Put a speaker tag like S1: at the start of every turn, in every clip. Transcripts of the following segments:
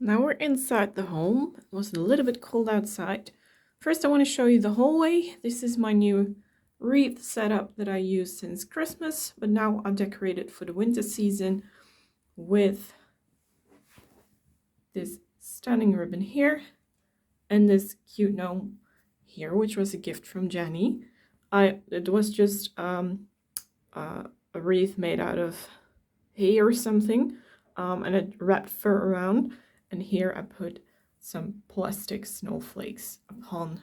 S1: Now we're inside the home. It was a little bit cold outside. First I want to show you the hallway. This is my new wreath setup that I used since Christmas, but now I decorated for the winter season with this stunning ribbon here and this cute gnome here, which was a gift from Janny. It was just a wreath made out of hay or something, and it wrapped fur around. And here I put some plastic snowflakes upon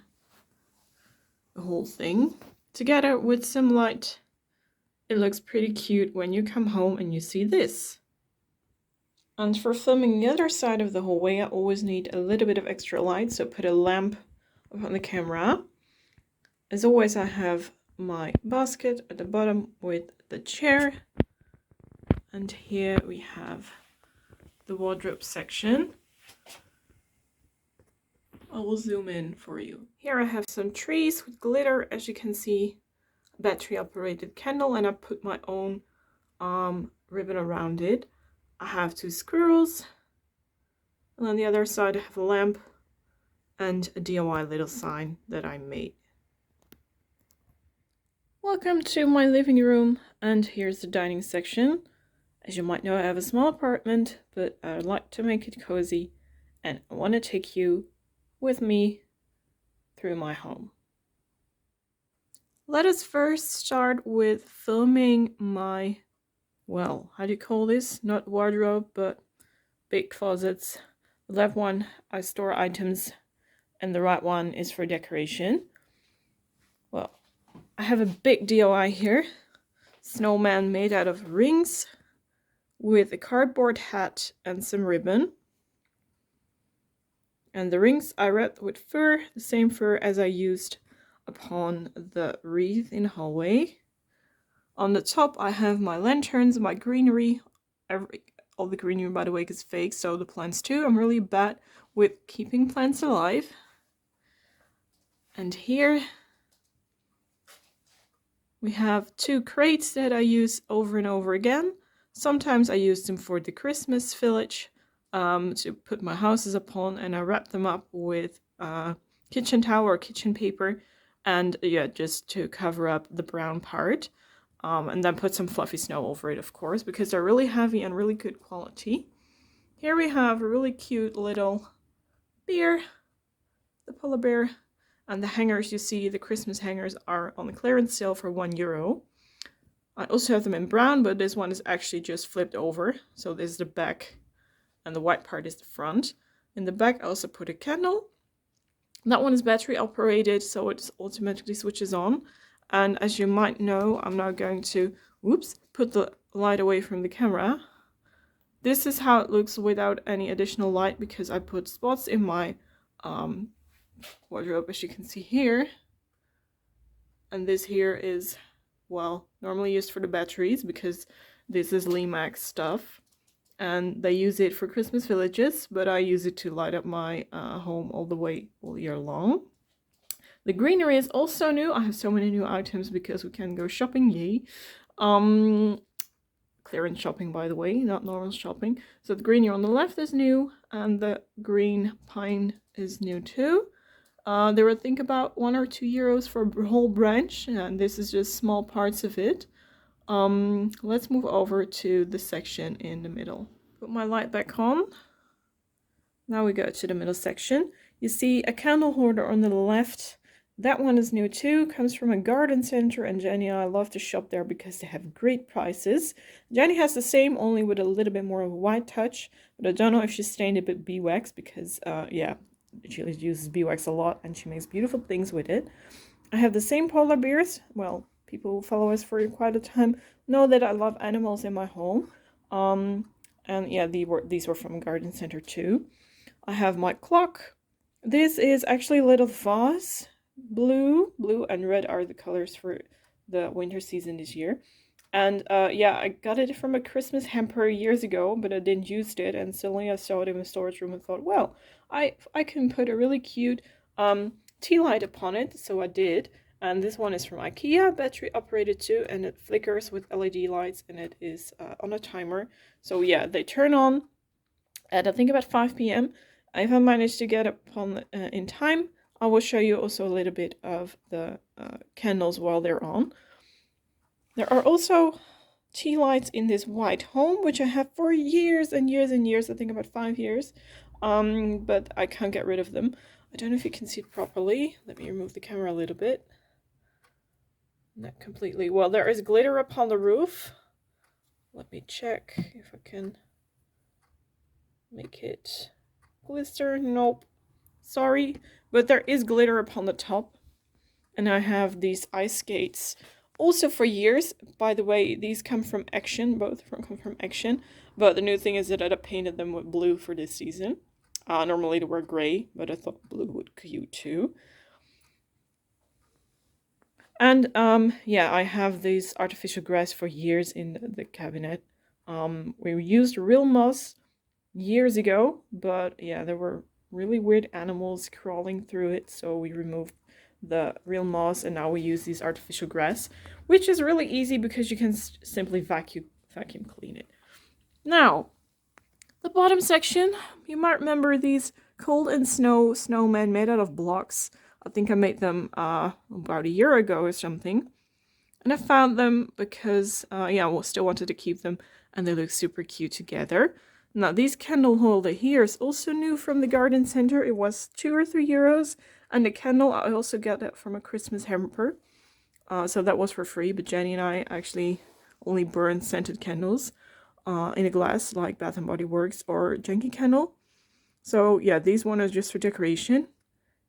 S1: the whole thing. Together with some light, it looks pretty cute when you come home and you see this. And for filming the other side of the hallway, I always need a little bit of extra light, so put a lamp upon the camera. As always, I have my basket at the bottom with the chair. And here we have the wardrobe section. I will zoom in for you. Here I have some trees with glitter, as you can see, a battery operated candle, and I put my own ribbon around it. I have two squirrels, and on the other side I have a lamp and a DIY little sign that I made. Welcome to my living room, and here's the dining section. As you might know, I have a small apartment, but I like to make it cozy, and I want to take you with me through my home. Let us first start with filming my, well, how do you call this? Not wardrobe, but big closets. The left one I store items, and the right one is for decoration. Well, I have a big DIY here. Snowman made out of rings with a cardboard hat and some ribbon. And the rings I wrapped with fur, the same fur as I used upon the wreath in the hallway. On the top I have my lanterns, my greenery. All the greenery, by the way, is fake, so the plants too. I'm really bad with keeping plants alive. And here we have two crates that I use over and over again. Sometimes I use them for the Christmas village, to put my houses upon, and I wrap them up with kitchen towel or kitchen paper, and yeah, just to cover up the brown part, and then put some fluffy snow over it, of course, because they're really heavy and really good quality. Here we have a really cute little bear, the polar bear, and the hangers. You see the Christmas hangers are on the clearance sale for €1. I also have them in brown, but this one is actually just flipped over, so this is the back and the white part is the front. In the back I also put a candle. That one is battery operated, so it automatically switches on. And as you might know, I'm now going to, put the light away from the camera. This is how it looks without any additional light, because I put spots in my wardrobe, as you can see here. And this here is, well, normally used for the batteries, because this is Limax stuff. And they use it for Christmas villages, but I use it to light up my home all year long. The greenery is also new. I have so many new items because we can go shopping, yay. Clearance shopping, by the way, not normal shopping. So the greenery on the left is new, and the green pine is new too. They were think about €1 or €2 for a whole branch, and this is just small parts of it. Let's move over to the section in the middle. Put my light back on. Now we go to the middle section. You see a candle holder on the left. That one is new too, comes from a garden center, and Janny and I love to shop there because they have great prices. Janny has the same, only with a little bit more of a white touch, but I don't know if she's stained it with beeswax because, yeah, she uses beeswax a lot and she makes beautiful things with it. I have the same polar bears. Well, people who follow us for quite a time know that I love animals in my home. And yeah, these were from a garden center too. I have my clock. This is actually a little vase. Blue and red are the colors for the winter season this year. And yeah, I got it from a Christmas hamper years ago, but I didn't use it. And suddenly I saw it in the storage room and thought, well, I can put a really cute tea light upon it. So I did. And this one is from IKEA, battery operated too, and it flickers with LED lights, and it is on a timer. So yeah, they turn on at I think about 5 p.m. If I manage to get up on in time, I will show you also a little bit of the candles while they're on. There are also tea lights in this white home, which I have for years and years and years, I think about 5 years, but I can't get rid of them. I don't know if you can see it properly. Let me remove the camera a little bit. Not completely. Well, there is glitter upon the roof. Let me check if I can make it glister. Nope. Sorry. But there is glitter upon the top. And I have these ice skates also for years. By the way, these come from Action. Both come from Action. But the new thing is that I painted them with blue for this season. Normally they were gray, but I thought blue would cute too. And yeah, I have this artificial grass for years in the cabinet. We used real moss years ago, but yeah, there were really weird animals crawling through it, so we removed the real moss and now we use this artificial grass, which is really easy because you can simply vacuum clean it. Now, the bottom section, you might remember these cold and snow snowmen made out of blocks. I think I made them about a year ago or something. And I found them because, yeah, I still wanted to keep them and they look super cute together. Now, this candle holder here is also new from the garden center. It was 2 or 3 euros. And the candle, I also got that from a Christmas hamper. So that was for free, but Janny and I actually only burn scented candles in a glass, like Bath & Body Works or Janky Candle. So yeah, these one is just for decoration.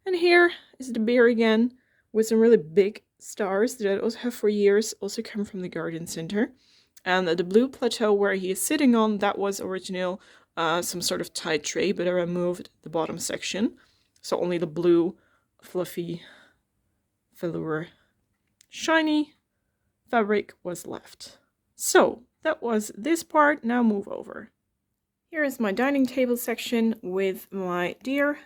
S1: And here is the bear again, with some really big stars that I also have for years, also come from the garden center. And the blue plateau where he is sitting on, that was original some sort of tie tray, but I removed the bottom section. So only the blue, fluffy, velour, shiny fabric was left. So that was this part. Now move over. Here is my dining table section with my deer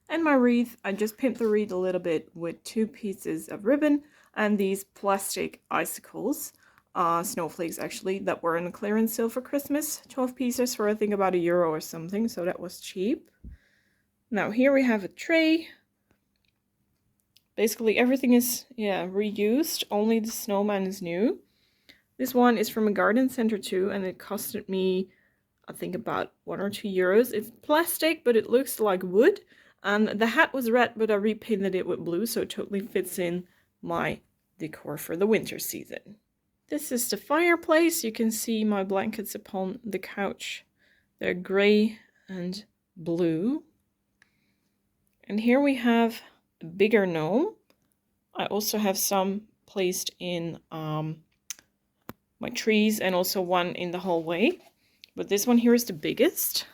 S1: and my wreath. I just pinned the wreath a little bit with 2 pieces of ribbon and these plastic icicles, snowflakes actually, that were in a clearance sale for Christmas. 12 pieces for I think about €1 or something, so that was cheap. Now here we have a tray. Basically everything is, yeah, reused, only the snowman is new. This one is from a garden center too, and it costed me, I think, about 1 or 2 euros. It's plastic, but it looks like wood. And the hat was red, but I repainted it with blue, so it totally fits in my decor for the winter season. This is the fireplace. You can see my blankets upon the couch. They're gray and blue. And here we have a bigger gnome. I also have some placed in my trees and also one in the hallway. But this one here is the biggest.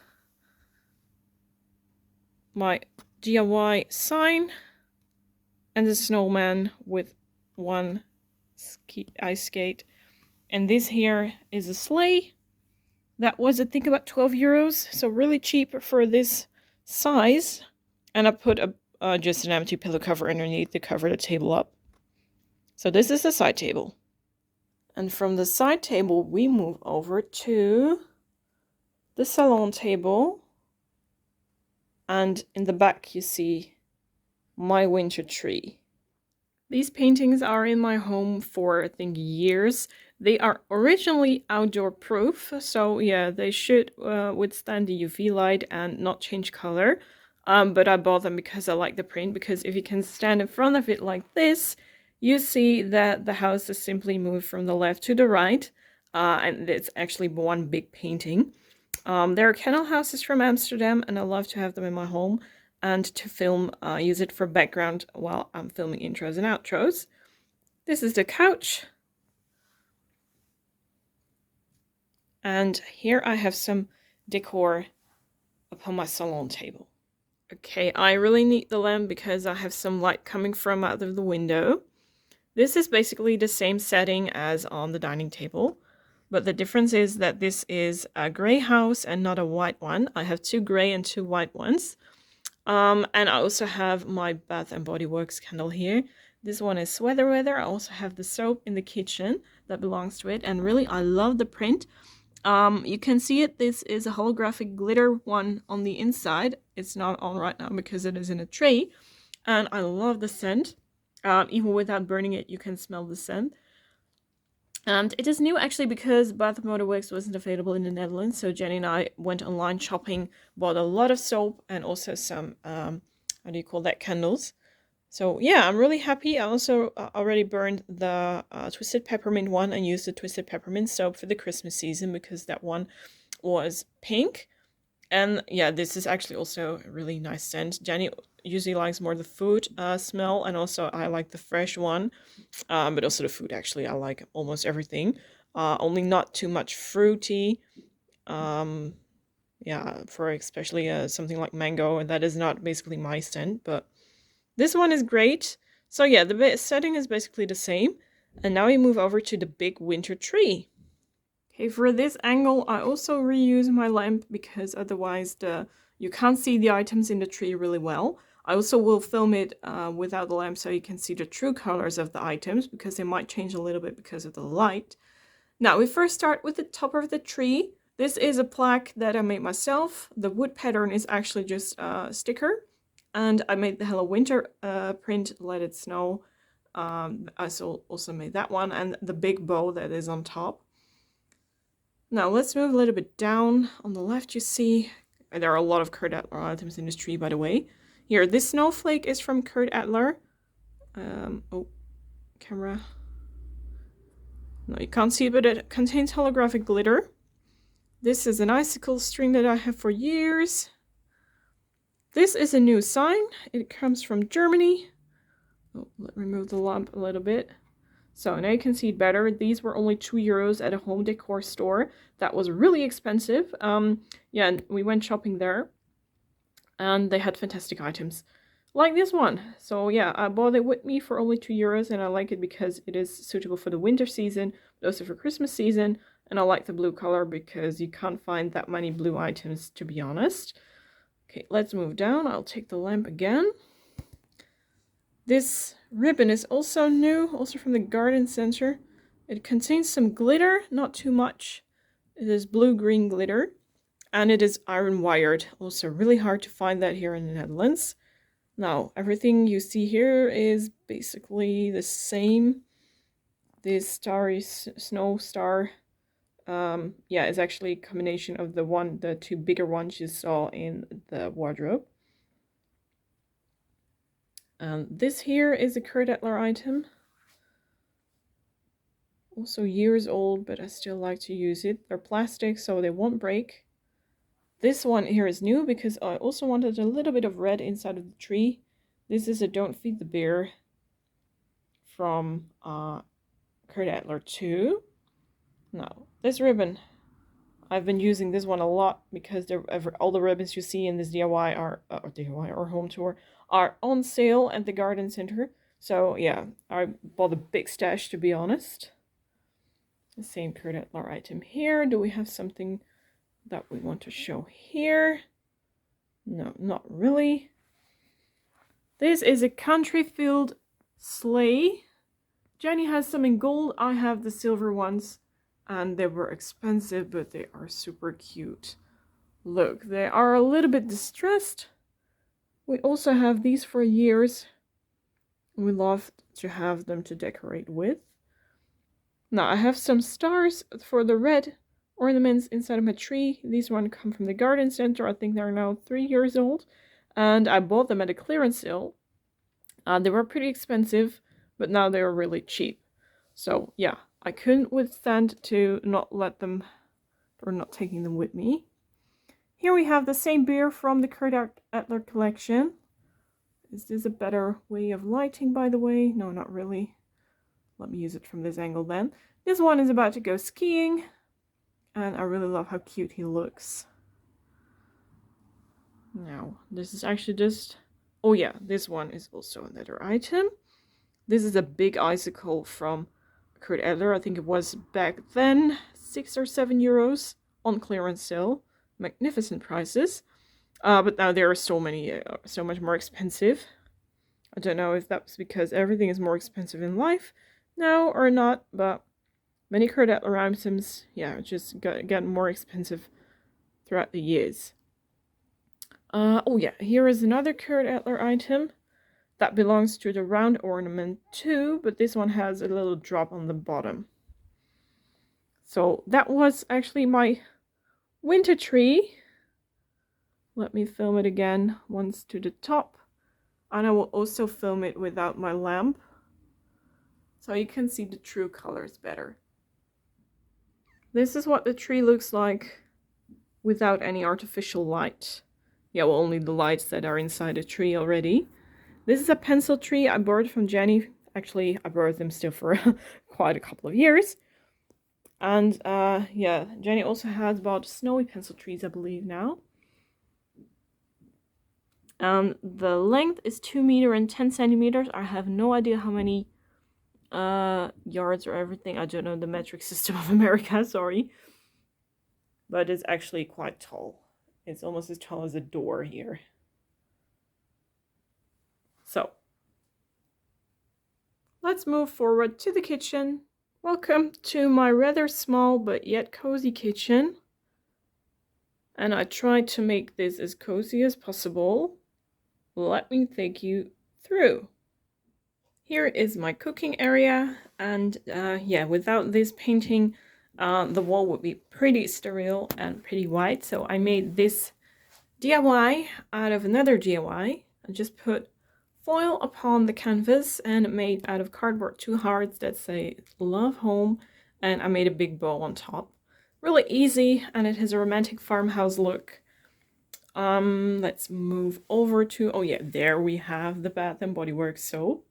S1: My DIY sign and the snowman with 1 ice skate. And this here is a sleigh. That was, I think, about 12 euros. So really cheap for this size. And I put just an empty pillow cover underneath to cover the table up. So this is the side table. And from the side table, we move over to the salon table. And in the back, you see my winter tree. These paintings are in my home for, I think, years. They are originally outdoor proof. So yeah, they should withstand the UV light and not change color. But I bought them because I like the print. Because if you can stand in front of it like this, you see that the house is simply moved from the left to the right. And it's actually one big painting. There are kennel houses from Amsterdam, and I love to have them in my home and to film, use it for background while I'm filming intros and outros. This is the couch. And here I have some decor upon my salon table. Okay, I really need the lamp because I have some light coming from out of the window. This is basically the same setting as on the dining table. But the difference is that this is a gray house and not a white one. I have 2 gray and 2 white ones. And I also have my Bath & Body Works candle here. This one is Sweater Weather. I also have the soap in the kitchen that belongs to it. And really, I love the print. You can see it. This is a holographic glitter one on the inside. It's not on right now because it is in a tray. And I love the scent. Even without burning it, you can smell the scent. And it is new actually because Bath Motor Wax wasn't available in the Netherlands. So Jenny and I went online shopping, bought a lot of soap and also some, how do you call that, candles. So yeah, I'm really happy. I also already burned the Twisted Peppermint one and used the Twisted Peppermint soap for the Christmas season because that one was pink. And yeah, this is actually also a really nice scent. Jenny usually likes more the food smell, and also I like the fresh one. But also the food, actually, I like almost everything. Only not too much fruity. Yeah, for especially something like mango, and that is not basically my scent, but this one is great. So yeah, the setting is basically the same. And now we move over to the big winter tree. Okay, for this angle, I also reuse my lamp because otherwise you can't see the items in the tree really well. I also will film it without the lamp so you can see the true colors of the items because they might change a little bit because of the light. Now, we first start with the top of the tree. This is a plaque that I made myself. The wood pattern is actually just a sticker. And I made the Hello Winter print, Let It Snow. I also made that one and the big bow that is on top. Now let's move a little bit down. On the left you see, there are a lot of Kurt Adler items in this tree, by the way. Here, this snowflake is from Kurt Adler. Oh, camera. No, you can't see it, but it contains holographic glitter. This is an icicle string that I have for years. This is a new sign. It comes from Germany. Oh, let me remove the lamp a little bit. So now you can see it better. These were only €2 at a home decor store. That was really expensive. Yeah, and we went shopping there. And they had fantastic items. Like this one. So yeah, I bought it with me for only €2. And I like it because it is suitable for the winter season. But also for Christmas season. And I like the blue color because you can't find that many blue items, to be honest. Okay, let's move down. I'll take the lamp again. This ribbon is also new, also from the garden center. It contains some glitter, not too much. It is blue-green glitter, and it is iron wired. Also really hard to find that here in the Netherlands. Now, everything you see here is basically the same. This starry snow star, yeah, is actually a combination of the two bigger ones you saw in the wardrobe. This here is a Kurt Adler item. Also years old, but I still like to use it. They're plastic, so they won't break. This one here is new because I also wanted a little bit of red inside of the tree. This is a Don't Feed the Bear from Kurt Adler 2. Now, this ribbon, I've been using this one a lot because all the ribbons you see in this DIY or home tour are on sale at the garden center. So yeah, I bought a big stash, to be honest. The same Kurt Adler item here. Do we have something that we want to show here? No, not really. This is a country-filled sleigh. Jenny has some in gold. I have the silver ones. And they were expensive, but they are super cute. Look, they are a little bit distressed. We also have these for years. We love to have them to decorate with. Now, I have some stars for the red ornaments inside of my tree. These ones come from the garden center. I think they're now 3 years old. And I bought them at a clearance sale. They were pretty expensive, but now they are really cheap. So, yeah. I couldn't withstand to not let them, or not taking them with me. Here we have the same beer from the Kurt Adler collection. Is this a better way of lighting, by the way? No, not really. Let me use it from this angle then. This one is about to go skiing, and I really love how cute he looks. Now, this is actually just... Oh yeah, this one is also another item. This is a big icicle from Kurt Adler. I think it was back then €6 or €7 on clearance sale. Magnificent prices. But now there are so much more expensive. I don't know if that's because everything is more expensive in life now or not, but Many curd Etler items, yeah, just getting more expensive throughout the years. Oh yeah, here is another curd Etler item that belongs to the round ornament too, but this one has a little drop on the bottom. So that was actually my winter tree. Let me film it again once to the top. And I will also film it without my lamp, so you can see the true colors better. This is what the tree looks like without any artificial light. Yeah, well, only the lights that are inside the tree already. This is a pencil tree I borrowed from Janny. Actually, I borrowed them still for quite a couple of years. And yeah, Janny also has bought snowy pencil trees, I believe, now. The length is 2 meters and 10 centimeters. I have no idea how many yards or everything. I don't know the metric system of America, sorry. But it's actually quite tall. It's almost as tall as a door here. So, let's move forward to the kitchen. Welcome to my rather small but yet cozy kitchen. And I tried to make this as cozy as possible. Let me take you through. Here is my cooking area, and yeah, without this painting, the wall would be pretty sterile and pretty white. So I made this DIY out of another DIY. I just put foil upon the canvas and made out of cardboard 2 hearts that say love home, and I made a big bow on top. Really easy, and it has a romantic farmhouse look. Let's move over to, oh yeah, there we have the Bath and Body Works soap,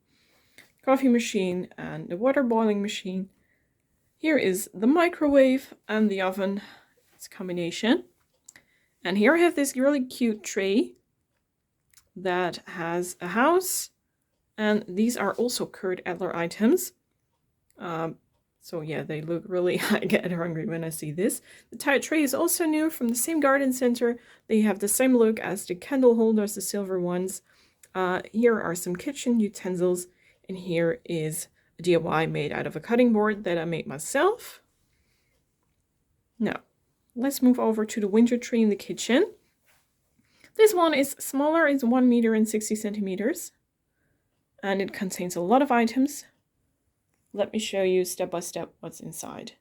S1: coffee machine, and the water boiling machine. Here is the microwave and the oven. It's a combination. And here I have this really cute tray that has a house, and these are also Curd Adler items. So yeah, they look really, I get hungry when I see this. The tire tray is also new from the same garden center. They have the same look as the candle holders, the silver ones. Here are some kitchen utensils, and here is a DIY made out of a cutting board that I made myself. Now, let's move over to the winter tree in the kitchen. This one is smaller, it's 1 meter and 60 centimeters. And it contains a lot of items. Let me show you step by step what's inside.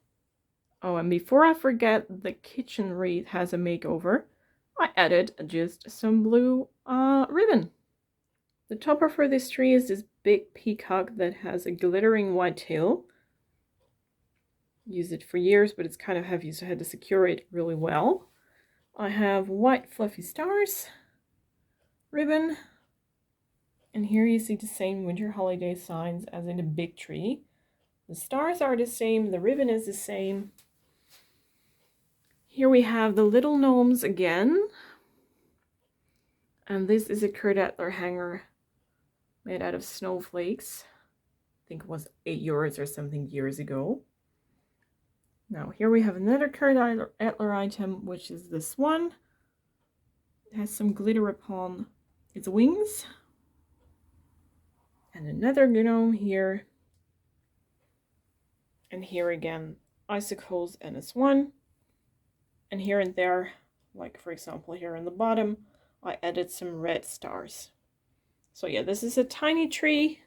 S1: Oh, and before I forget, the kitchen wreath has a makeover. I added just some blue ribbon. The topper for this tree is this big peacock that has a glittering white tail. Used it for years, but it's kind of heavy, so I had to secure it really well. I have white fluffy stars, ribbon, and here you see the same winter holiday signs as in the big tree. The stars are the same, the ribbon is the same. Here we have the little gnomes again. And this is a Curd Adler hanger made out of snowflakes. I think it was €8 or something years ago. Now here we have another Curd Adler item, which is this one. It has some glitter upon its wings. And another gnome here. And here again, icicles and it's one. And here and there, like for example here on the bottom, I added some red stars. So yeah, this is a tiny tree,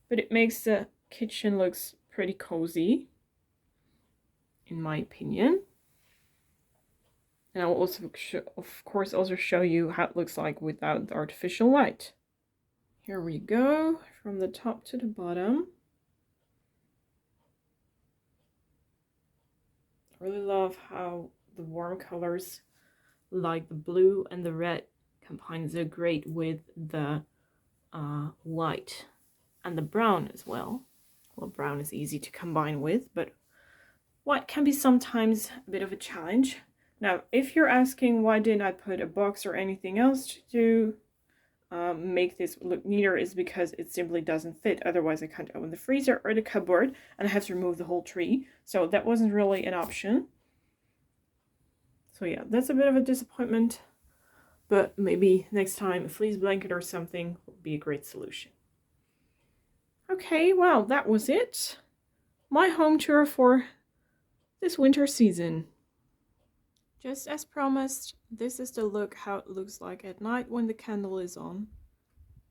S1: but it makes the kitchen looks pretty cozy, in my opinion. And I will also, of course, also show you how it looks like without the artificial light. Here we go, from the top to the bottom. I really love how the warm colors, like the blue and the red, combine so great with the white and the brown as well. Well, brown is easy to combine with, but white can be sometimes a bit of a challenge. Now, if you're asking why didn't I put a box or anything else to make this look neater, is because it simply doesn't fit. Otherwise, I can't open the freezer or the cupboard and I have to remove the whole tree. So that wasn't really an option. So yeah, that's a bit of a disappointment. But maybe next time a fleece blanket or something would be a great solution. Okay, well, that was it. My home tour for this winter season. Just as promised, this is the look how it looks like at night when the candle is on.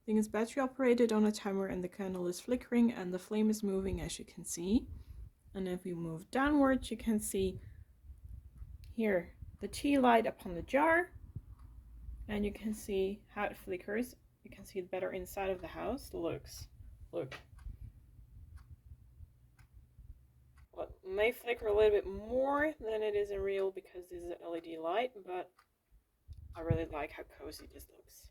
S1: The thing is battery operated on a timer and the candle is flickering and the flame is moving, as you can see. And if we move downwards, you can see here the tea light upon the jar, and you can see how it flickers. You can see it better inside of the house. Look. Well, it may flicker a little bit more than it is in real because this is an LED light, but I really like how cozy this looks.